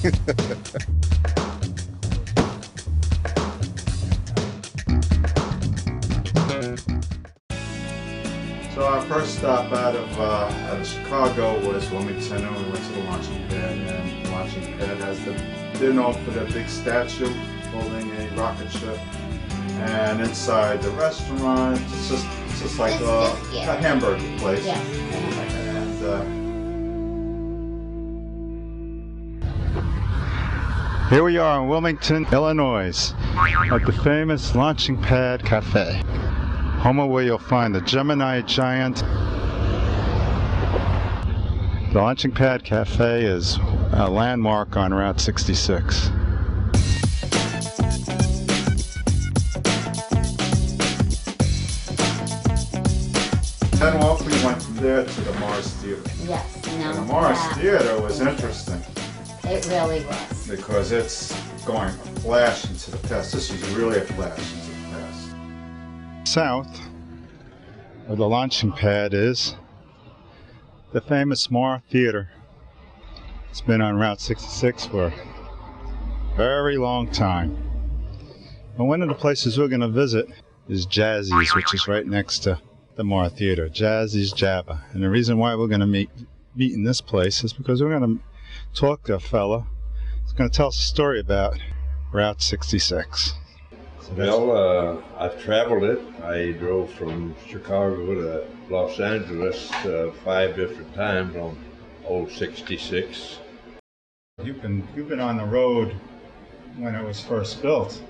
So our first stop out of Chicago was Wilmington, and we went to the launching pad. And the launching pad they're known for their big statue holding a rocket ship. And inside the restaurant, it's just like a hamburger place. Yeah. And here we are in Wilmington, Illinois, at the famous Launching Pad Cafe. Home where you'll find the Gemini Giant. The Launching Pad Cafe is a landmark on Route 66. Then off we went from there to the Marth Theater. Yes. And the Marth Theater was interesting. It really was. Because it's going a flash into the past. This is really a flash into the past. South of the launching pad is the famous Marth Theater. It's been on Route 66 for a very long time. And one of the places we're going to visit is Jazzy's, which is right next to the Marth Theater. Jazzy's Java. And the reason why we're going to meet in this place is because we're going to talk to a fella who's going to tell us a story about Route 66. Well, I've traveled it. I drove from Chicago to Los Angeles 5 different times on old 66. You've been on the road when it was first built.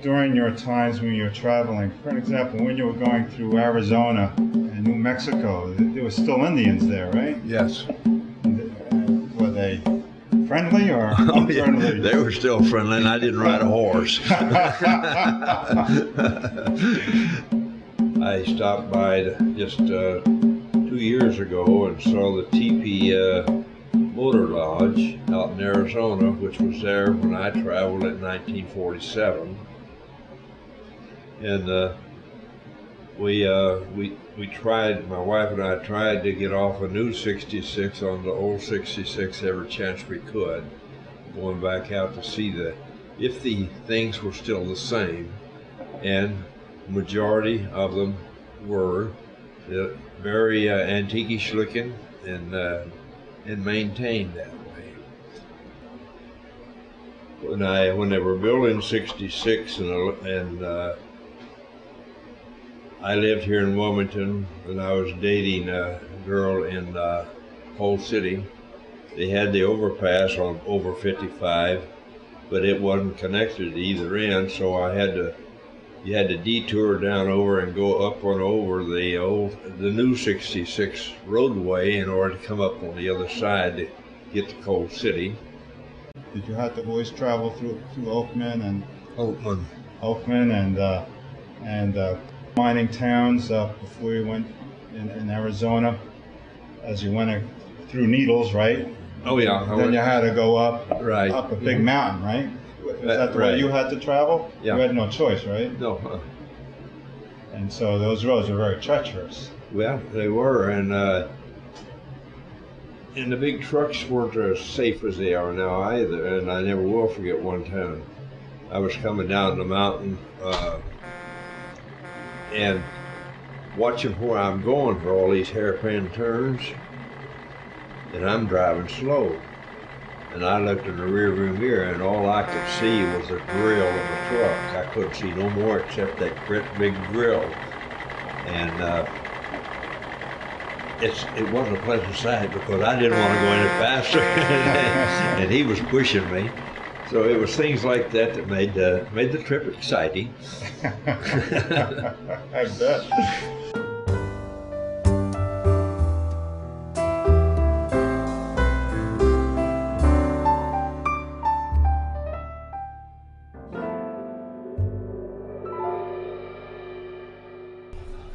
During your times when you were traveling, for example, when you were going through Arizona and New Mexico, there were still Indians there, right? Yes. Were they friendly or unfriendly? Yeah, they were still friendly, and I didn't ride a horse. I stopped by just 2 years ago and saw the teepee motor lodge out in Arizona, which was there when I traveled in 1947. And we tried, my wife and I tried to get off a new 66 on the old 66 every chance we could, going back out to see if the things were still the same. And the majority of them were very antique-ish looking and maintained that way. When they were building 66 and I lived here in Wilmington, and I was dating a girl in Coal City. They had the overpass on over 55, but it wasn't connected to either end, so you had to detour down over and go up and over the new 66 roadway in order to come up on the other side to get to Coal City. Did you have to always travel through Oakman and mining towns before you went in Arizona, as you went through Needles, right? Oh yeah. Then you had to go up a big Mm-hmm. mountain, right? Is that the way you had to travel? Yeah. You had no choice, right? No. And so those roads were very treacherous. Well, they were, and the big trucks weren't as safe as they are now either. And I never will forget one time I was coming down the mountain and watching where I'm going for all these hairpin turns, and I'm driving slow. And I looked in the rearview mirror, and all I could see was the grill of the truck. I couldn't see no more except that great big grill. And it wasn't a pleasant sight because I didn't want to go any faster, and he was pushing me. So it was things like that that made the trip exciting. I bet.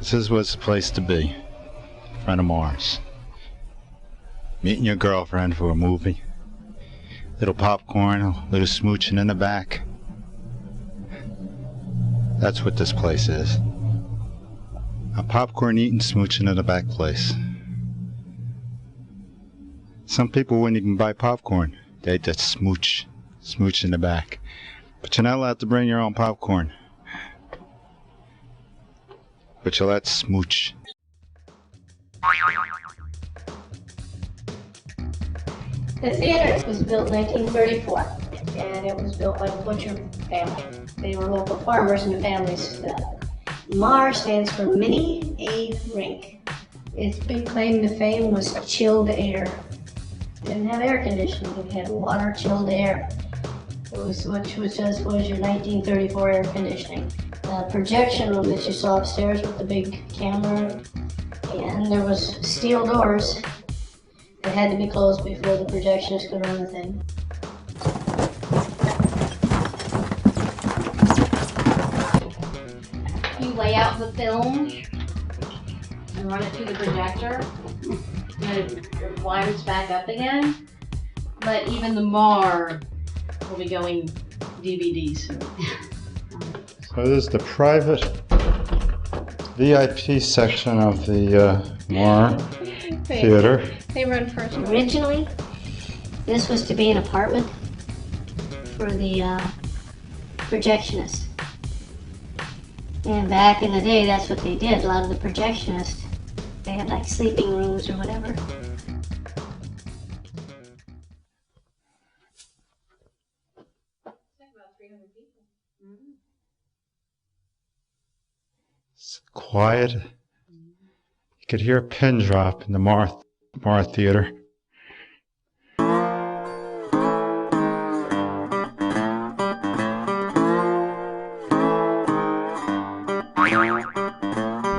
This was the place to be, in front of Mars. Meeting your girlfriend for a movie. Little popcorn, a little smooching in the back. That's what this place is. A popcorn eating, smooching in the back place. Some people wouldn't even buy popcorn. They just smooch in the back. But you're not allowed to bring your own popcorn. But you'll let smooch. The theater was built in 1934, and it was built by the Butcher family. They were local farmers and the families. MAR stands for Mini A Rink. Its big claim to fame was chilled air. Didn't have air conditioning, it had water chilled air. Which was your 1934 air conditioning. The projection room that you saw upstairs with the big camera, and there was steel doors that had to be closed before the projectionist could run the thing. You lay out the film and run it through the projector, and it winds back up again. But even the MAR will be going DVD soon. So this is the private VIP section of the MAR Theater. They run first. Originally, this was to be an apartment for the projectionist. And back in the day, that's what they did. A lot of the projectionists, they had like sleeping rooms or whatever. It's quiet. You could hear a pin drop in the Marth Theater.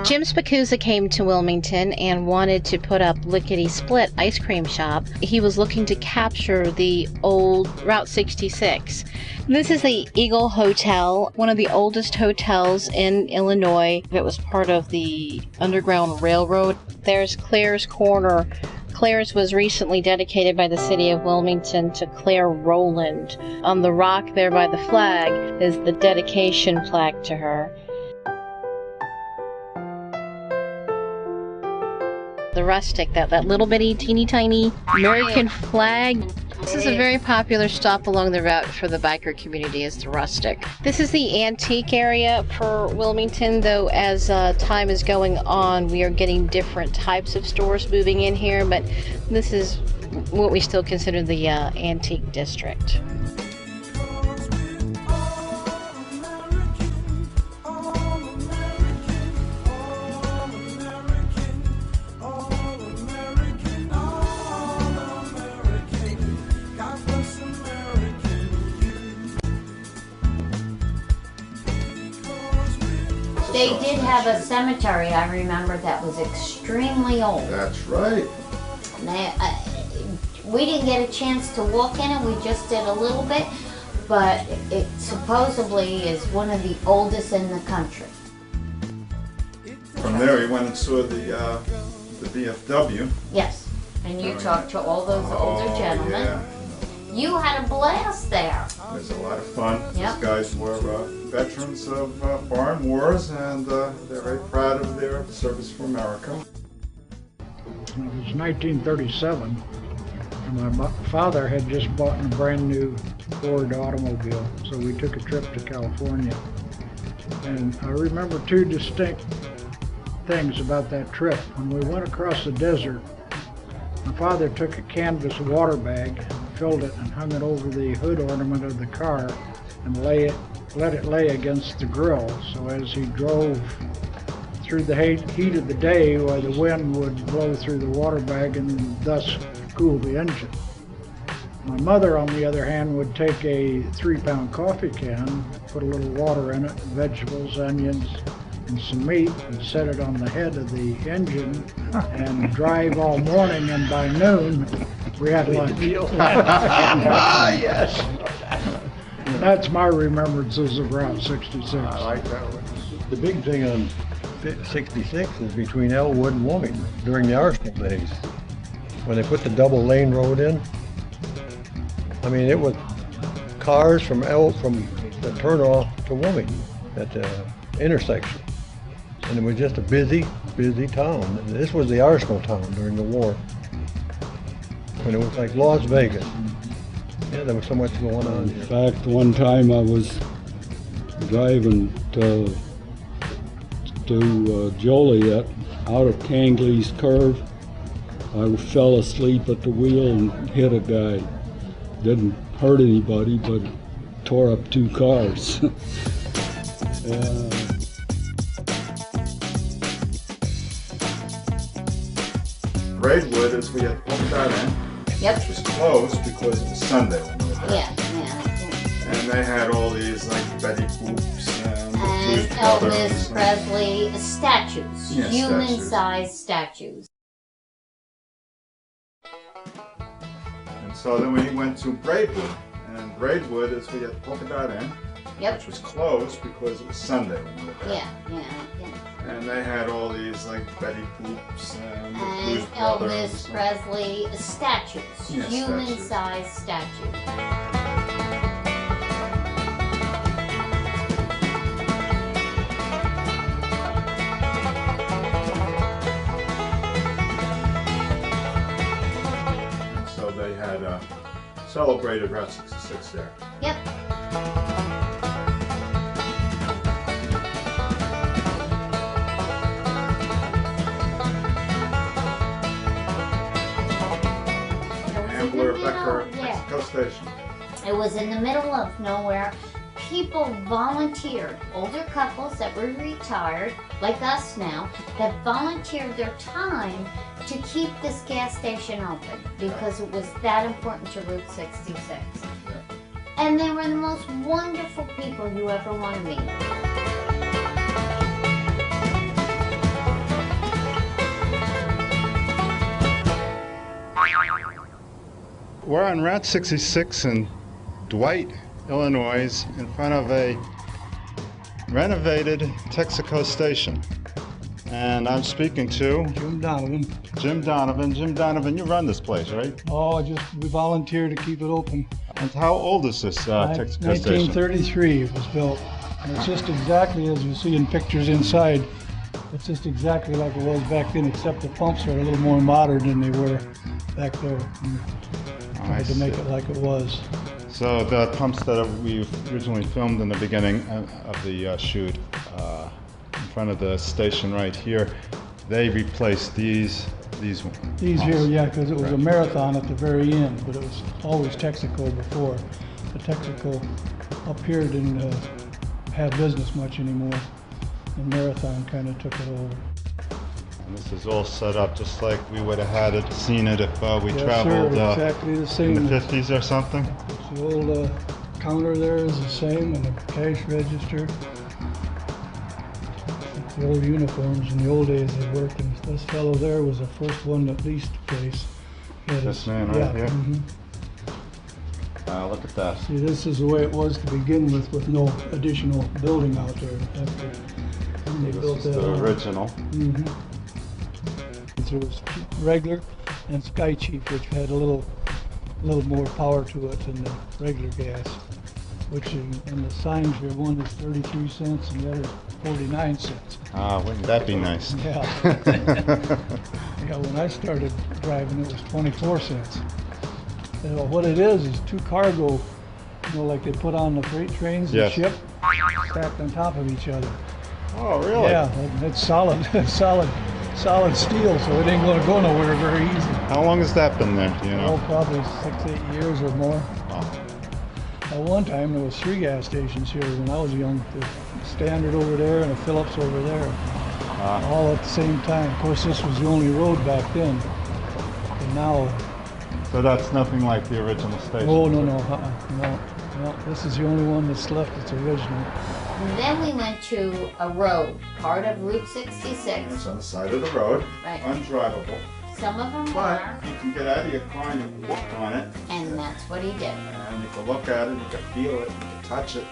Jim Spacuzza came to Wilmington and wanted to put up Lickety Split ice cream shop. He was looking to capture the old Route 66. This is the Eagle Hotel, one of the oldest hotels in Illinois. It was part of the Underground Railroad. There's Claire's Corner. Claire's was recently dedicated by the city of Wilmington to Claire Rowland. On the rock there by the flag is the dedication plaque to her. The rustic, that little bitty teeny tiny American flag. This is a very popular stop along the route for the biker community, is the rustic. This is the antique area for Wilmington, though as time is going on, we are getting different types of stores moving in here, but this is what we still consider the antique district. They did have a cemetery, I remember, that was extremely old. That's right. We didn't get a chance to walk in it, we just did a little bit, but it supposedly is one of the oldest in the country. From there, we went and saw the VFW. Yes, and you talked to all those older gentlemen. Yeah. You had a blast there. It was a lot of fun. Yep. These guys were veterans of foreign wars, and they're very proud of their service for America. It was 1937, and my father had just bought a brand new Ford automobile, so we took a trip to California. And I remember two distinct things about that trip. When we went across the desert, my father took a canvas water bag, filled it, and hung it over the hood ornament of the car and let it lay against the grill. So as he drove through the heat of the day, while the wind would blow through the water bag and thus cool the engine. My mother, on the other hand, would take a 3-pound coffee can, put a little water in it, vegetables, onions, and some meat, and set it on the head of the engine and drive all morning, and by noon we had lunch. Yes. That's my remembrances of Route 66. I like that one. The big thing on 66 is between Elwood and Wilmington during the Arsenal days. When they put the double lane road in, I mean, it was cars from the turnoff to Wilmington at the intersection. And it was just a busy town. This was the Arsenal town during the war. when it was like Las Vegas. Yeah, there was so much going on In here. fact, one time I was driving to Joliet out of Kangley's Curve. I fell asleep at the wheel and hit a guy. Didn't hurt anybody, but tore up 2 cars. Braidwood, as we had booked that in, Yep. was closed because it was Sunday when we were there. Yeah, yeah. And they had all these like Betty Boops and the Blues And Brothers Elvis and- Presley statues, Yeah, human-sized statues. And so then we went to Braidwood, and Braidwood, as we had booked that in, Yep. which was closed because it was Sunday when we were there. Yeah, yeah. And they had all these like Betty Boops and the And Blues Brothers. Elvis Presley statues, Yeah, human-sized statues. And so they had celebrated Route 66 there. Yep. Ambler Becker Yeah. Mexico Station. It was in the middle of nowhere. People volunteered, older couples that were retired, like us now, that volunteered their time to keep this gas station open because it was that important to Route 66. And they were the most wonderful people you ever want to meet. We're on Route 66 in Dwight, Illinois, in front of a renovated Texaco station. And I'm speaking to Jim Donovan. Jim Donovan. Jim Donovan, you run this place, right? Oh, we volunteer to keep it open. And how old is this Texaco station? 1933 it was built. And it's just exactly as you see in pictures inside. It's just exactly like it was back then, except the pumps are a little more modern than they were back there. I Tried to make see. it like it was. So the pumps that we originally filmed in the beginning of the shoot in front of the station right here, they replaced these These pumps. here, yeah, because it was a Correct. Marathon at the very end, but it was always Texaco before. The Texaco up here didn't have business much anymore. The Marathon kind of took it over. And this is all set up just like we would have had it, seen it if we Yes, traveled sir, exactly the in same. the 50s or something. The old counter there is the same, and the cash register. The old uniforms in the old days they worked, and this fellow there was the first one that leased the place. He had This his- man right yeah, here? mhm. Look at that. See, this is the way it was to begin with no additional building out there. After when they built This is that the on. original. Mhm. There was regular and Sky Chief, which had a little more power to it than the regular gas. Which and the signs here, one is 33 cents and the other is 49 cents. Wouldn't that be nice? Yeah. Yeah, when I started driving, it was 24 cents. You know, what it is two cargo, like they put on the freight trains, the Yes. ship, stacked on top of each other. Oh, really? Yeah, it's solid, solid steel, so it ain't gonna go nowhere very easy. How long has that been there, do you know? Oh, probably 6-8 years or more. Oh. At one time, there was 3 gas stations here when I was young. The Standard over there and a Phillips over there, all at the same time. Of course, this was the only road back then. And now, So that's nothing like the original station? oh no, no. This is the only one that's left that's original. And then we went to a road, part of Route 66. It's on the side of the road, Right. undrivable. Some of them But were, you can get out of your car and you can walk on it. and that's what he did. And you can look at it, you can feel it, you can touch it.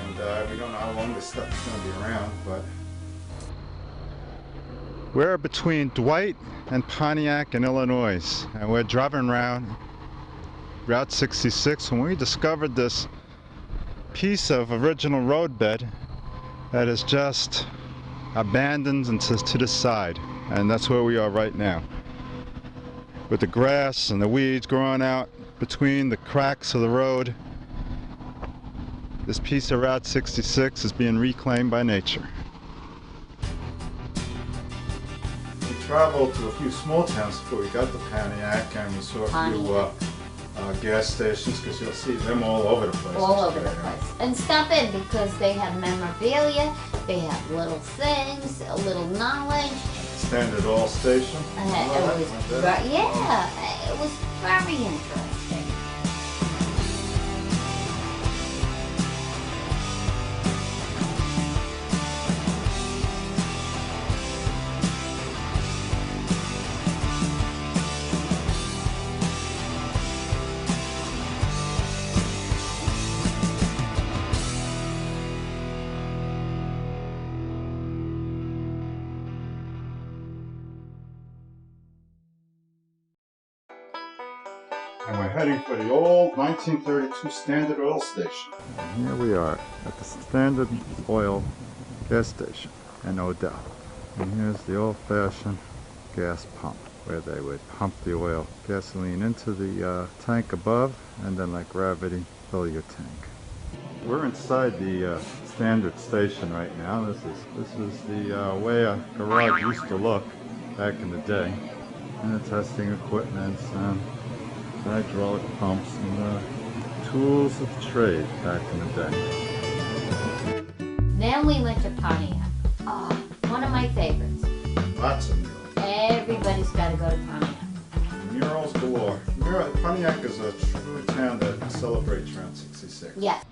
And we don't know how long this stuff is going to be around, but... We're between Dwight and Pontiac in Illinois, and we're driving around Route 66 when we discovered this piece of original roadbed that is just abandoned and to the side. And that's where we are right now. with the grass and the weeds growing out between the cracks of the road. This piece of Route 66 is being reclaimed by nature. We traveled to a few small towns before we got to Pontiac, and we saw a few gas stations, because you'll see them all over the place. All over the place. And stop in, because they have memorabilia, they have little things, a little knowledge. Standard oil station. Yeah, it was very interesting. And we're heading for the old 1932 Standard Oil Station. And here we are at the Standard Oil gas station in Odell. And here's the old-fashioned gas pump, where they would pump the oil, gasoline into the tank above, and then like gravity, fill your tank. We're inside the Standard station right now. This is the way a garage used to look back in the day. And the testing equipment and hydraulic pumps and tools of trade back in the day. Then we went to Pontiac. Oh, one of my favorites. Lots of murals. Everybody's got to go to Pontiac. Murals galore. Pontiac is a true town that celebrates Route 66. Yes.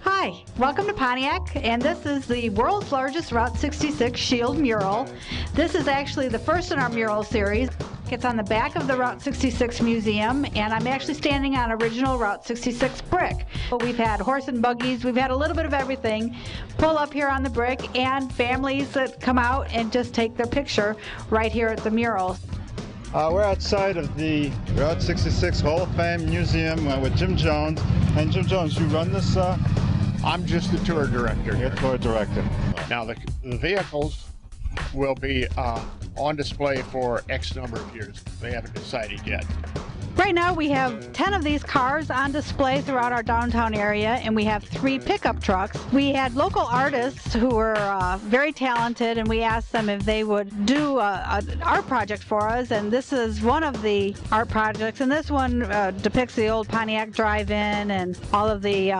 Hi, welcome to Pontiac, and this is the world's largest Route 66 shield mural. This is actually the first in our mural series. It's on the back of the Route 66 Museum, and I'm actually standing on original Route 66 brick. We've had horse and buggies, we've had a little bit of everything pull up here on the brick, and families that come out and just take their picture right here at the mural. We're outside of the Route 66 Hall of Fame Museum with Jim Jones. And Jim Jones, you run this? I'm just the tour director. You're tour director. Now the vehicles will be on display for X number of years. They haven't decided yet. Right now we have 10 of these cars on display throughout our downtown area, and we have 3 pickup trucks. We had local artists who were very talented, and we asked them if they would do an art project for us, and this is one of the art projects, and this one depicts the old Pontiac drive-in and all of the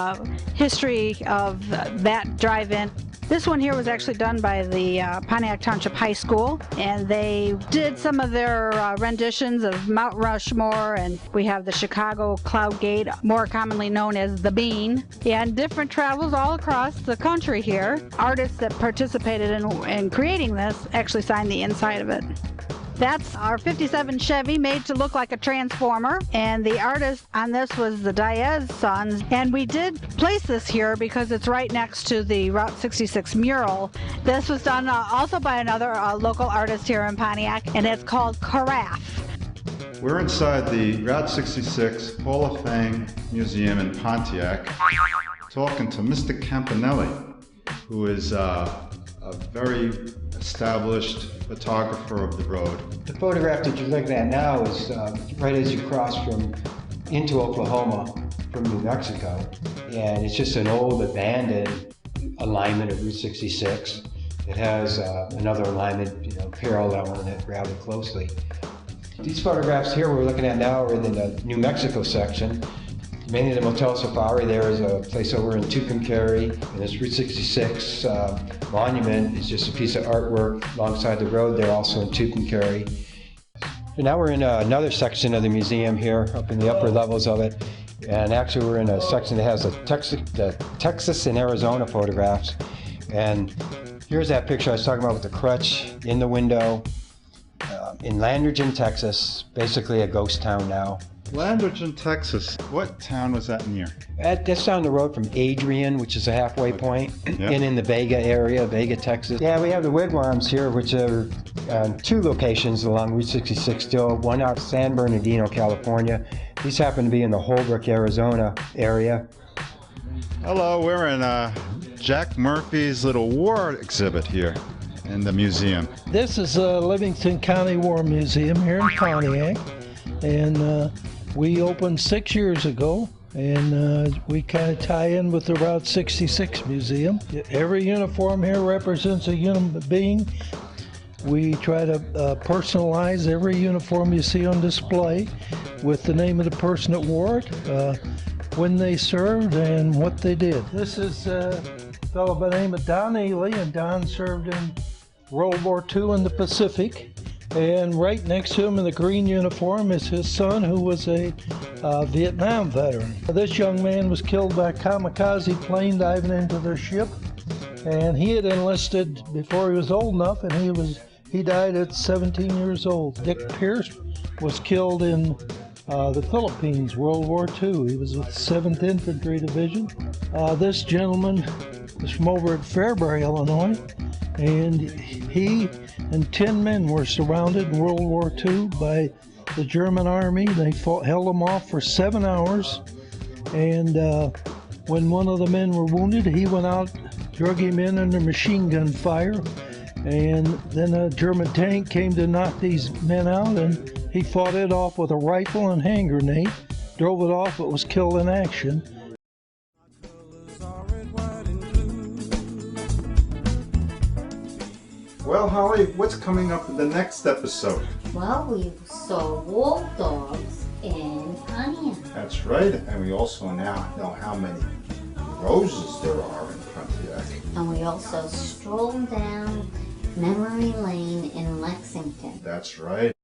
history of that drive-in. This one here was actually done by the Pontiac Township High School, and they did some of their renditions of Mount Rushmore, and we have the Chicago Cloud Gate, more commonly known as the Bean, and different travels all across the country here. Artists that participated in creating this actually signed the inside of it. That's our 57 Chevy made to look like a transformer, and the artist on this was the Diaz sons, and we did place this here because it's right next to the Route 66 mural. This was done also by another local artist here in Pontiac, and it's called Carafe. We're inside the Route 66 Hall of Fame Museum in Pontiac, talking to Mr. Campanelli, who is a very established photographer of the road. The photograph that you're looking at now is right as you cross into Oklahoma from New Mexico, and it's just an old abandoned alignment of Route 66. It has another alignment, paralleling it rather closely. These photographs here we're looking at now are in the New Mexico section. Many of the Motel Safari, there is a place over in Tucumcari, and this Route 66 monument is just a piece of artwork alongside the road there, also in Tucumcari. So now we're in another section of the museum here, up in the upper levels of it, and actually we're in a section that has the Texas and Arizona photographs. And here's that picture I was talking about with the crutch in the window in Landridge, Texas, basically a ghost town now. Landridge, Texas. What town was that near? That's down the road from Adrian, which is a halfway point, Yep. and in the Vega area, Vega, Texas. Yeah, we have the wigwams here, which are on 2 locations along Route 66 still, one out San Bernardino, California. These happen to be in the Holbrook, Arizona area. Hello, we're in Jack Murphy's little war exhibit here. in the museum? This is a Livingston County War Museum here in Pontiac, and we opened 6 years ago, and we kind of tie in with the Route 66 Museum. Every uniform here represents a human being. We try to personalize every uniform you see on display with the name of the person that wore it, when they served, and what they did. This is a fellow by the name of Don Ely, and Don served in World War II in the Pacific. And right next to him in the green uniform is his son, who was a Vietnam veteran. This young man was killed by a kamikaze plane diving into their ship, and he had enlisted before he was old enough, and he died at 17 years old. Dick Pierce was killed in the Philippines, World War II. He was with the 7th Infantry Division. This gentleman is from over at Fairbury, Illinois, and he and 10 men were surrounded in World War II by the German army. They held them off for 7 hours, and when one of the men were wounded, he went out, drug him in under machine gun fire, and then a German tank came to knock these men out, and he fought it off with a rifle and hand grenade, drove it off, but was killed in action. Well, Holly, what's coming up in the next episode? Well, we saw wolf dogs in Pontiac. That's right, and we also now know how many roses there are in Pontiac. And we also strolled down memory lane in Lexington. That's right.